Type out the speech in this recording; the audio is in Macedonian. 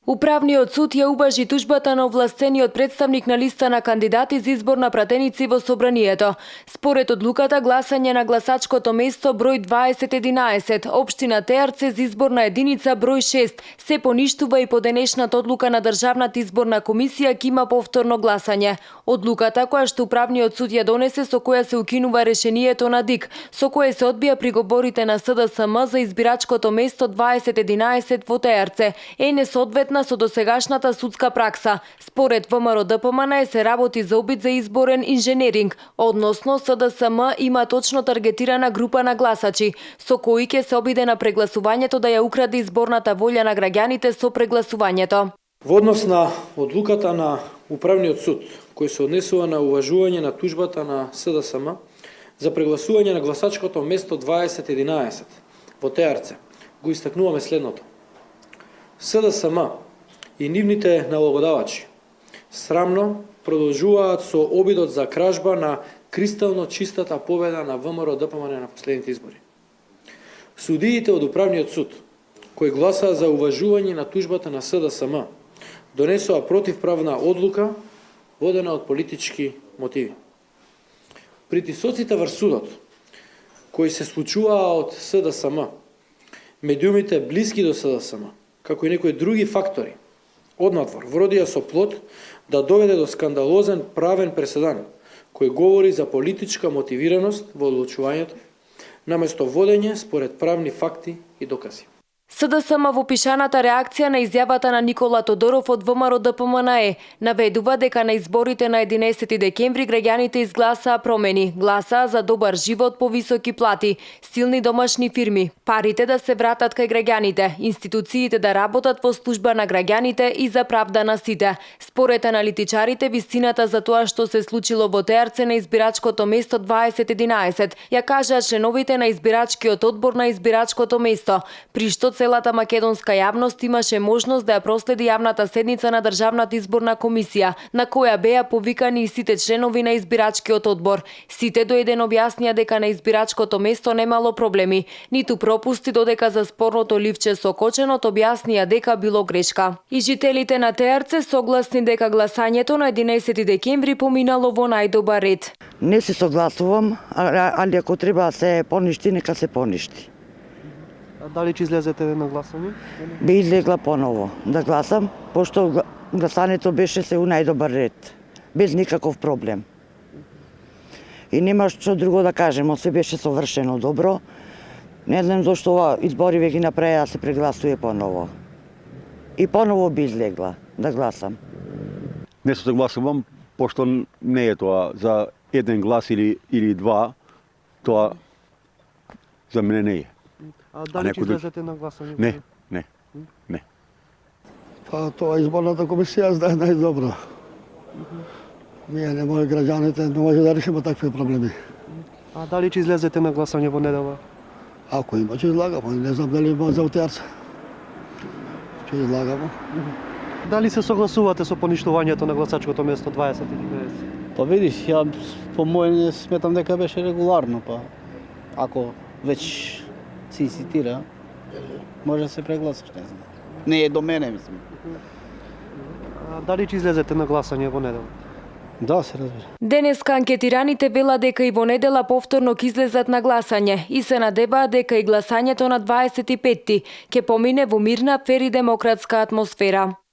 Управниот суд ја уважи тужбата на овластениот представник на листа на кандидати за избор на пратеници во собранието. Според одлуката, гласање на гласачкото место број 2011, општина Теарце за избор на единица број 6, се поништува и по денешната одлука на Државната изборна комисија ки има повторно гласање. Одлуката која што управниот суд ја донесе, со која се укинува решението на ДИК, со кое се одбија приговорите на СДСМ за избирачкото место 2011 во Теарце, е несоодветна со досегашната судска пракса. Според ВМРО ДПМН се работи за обид за изборен инженеринг, односно СДСМ има точно таргетирана група на гласачи, со кои ќе се обиде на прегласувањето да ја украде изборната волја на граѓаните со прегласувањето. Во однос на одлуката на Управниот суд, кој се однесува на уважување на тужбата на СДСМ за прегласување на гласачкото место 2011 во Теарце, го истакнуваме следното. СДСМ и нивните налогодавачи срамно продолжуваат со обидот за кражба на кристално чистата победа на ВМРО ДПМН на последните избори. Судиите од Управниот суд, кои гласаа за уважување на тужбата на СДСМ, донесоа противправна одлука водена од политички мотиви. Притисоците врз судот, кои се случуваа од СДСМ, медиумите блиски до СДСМ, како и некои други фактори, однадвор, вродија со плод да доведе до скандалозен правен преседан, кој говори за политичка мотивираност во одлучувањето, наместо водење според правни факти и докази. СДСМ во пишаната реакција на изјавата на Никола Тодоров од ВМРО ДПМН наведува дека на изборите на 11 декември граѓаните изгласаа промени, гласаа за добар живот, повисоки плати, силни домашни фирми, парите да се вратат кај граѓаните, институциите да работат во служба на граѓаните и за правда на сите. Според аналитичарите, вистината за тоа што се случило во Теарце на избирачкото место 2011 ја кажаа членовите на избирачкиот одбор на избирачкото место, при што целата македонска јавност имаше можност да ја проследи јавната седница на Државната изборна комисија, на која беа повикани и сите членови на избирачкиот одбор. Сите до еден објаснија дека на избирачкото место немало проблеми, ниту пропусти, додека за спорното ливче со коченот објаснија дека било грешка. И жителите на Теарце согласни дека гласањето на 11 декември поминало во најдобар ред. Не се согласувам, али ако треба да се поништи, нека се поништи. А дали ќе излезете на гласање? Би излегла поново да гласам, пошто гласањето беше се у најдобар ред, без никаков проблем. И нема што друго да кажем, се беше совршено добро. Не знам зашто ова избори ве ги направи да се прегласува поново. И поново би излегла да гласам. Не се согласувам, пошто не е тоа за еден глас или два, тоа за мене не е. А дали ќе излезете на гласање? Не. Па тоа изборната комисија знае најдобро. Ние не може граѓаните, не може да решиме такви проблеми. А дали ќе излезете на гласање во недела? Ако има, ќе излагамо. Не знам дали има за Теарце. Ќе излагамо. Дали се согласувате со поништувањето на гласачкото место 2011? Па видиш, ја по моје сметам дека беше регуларно, па ако веќе се инсистира, може да се прегласаш, не знам. Не е до мене, мислам. А дали ќе излезете на гласање во недела? Да, се разбира. Денеска анкетираните велат дека и во недела повторно ќе излезат на гласање и се надеваат дека и гласањето на 25-ти ќе помине во мирна, фер и демократска атмосфера.